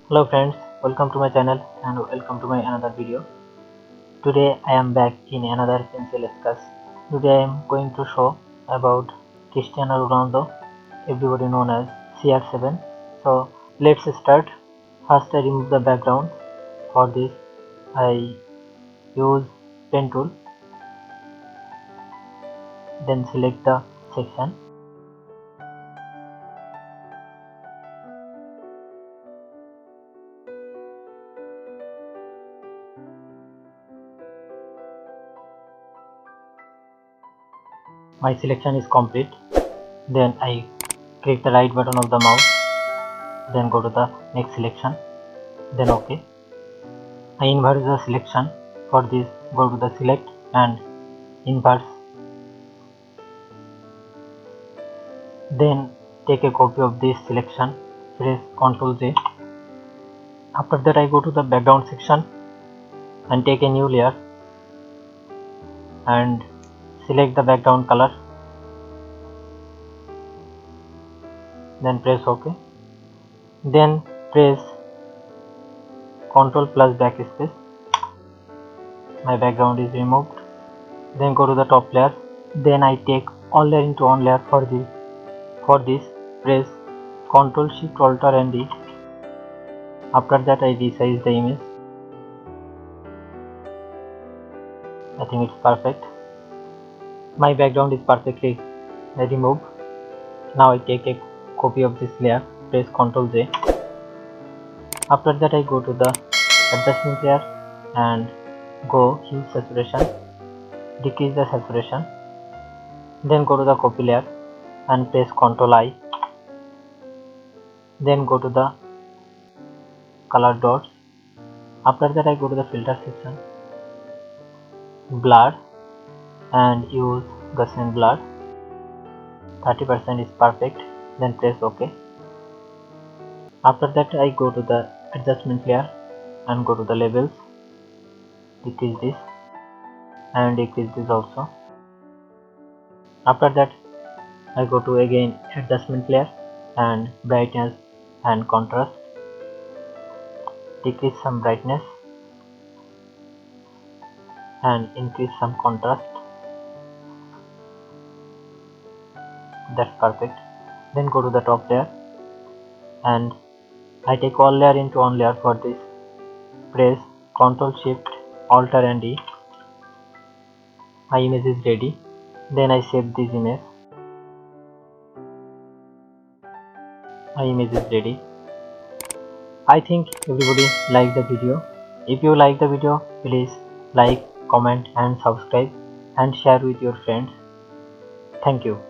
Hello friends, welcome to my channel and welcome to my another video. Today I am back in another pencil discuss. Today I am going to show about Cristiano Ronaldo, everybody known as CR7. So let's start. First I remove the background. For this I use pen tool, then select the section. My selection is complete. Then I click the right button of the mouse, then go to the next selection, then OK. I invert the selection. For this go to the select and invert, then take a copy of this selection, press Ctrl J. After that I go to the background section and take a new layer and select the background color, then press OK. Then press Ctrl plus backspace. My background is removed. Then go to the top layer. Then I take all layer into one layer. For this press Ctrl Shift Alt and D. After that I resize the image. I think it's perfect. My background is perfectly removed. Now I take a copy of this layer, press Ctrl J. After that I go to the adjustment layer and go hue saturation, decrease the saturation. Then go to the copy layer and press Ctrl I. Then go to the color dots. After that I go to the filter section, blur, and use Gaussian blur. 30% is perfect. Then press OK. After that I go to the adjustment layer and go to the labels, decrease this and decrease this also. After that I go to again adjustment layer and brightness and contrast, decrease some brightness and increase some contrast. That's perfect. Then go to the top layer and I take all layer into one layer. For this press Ctrl Shift Alt and D. My image is ready. Then I save this image. My image is ready. I think everybody liked the video. If you like the video, please like, comment and subscribe and share with your friends. Thank you.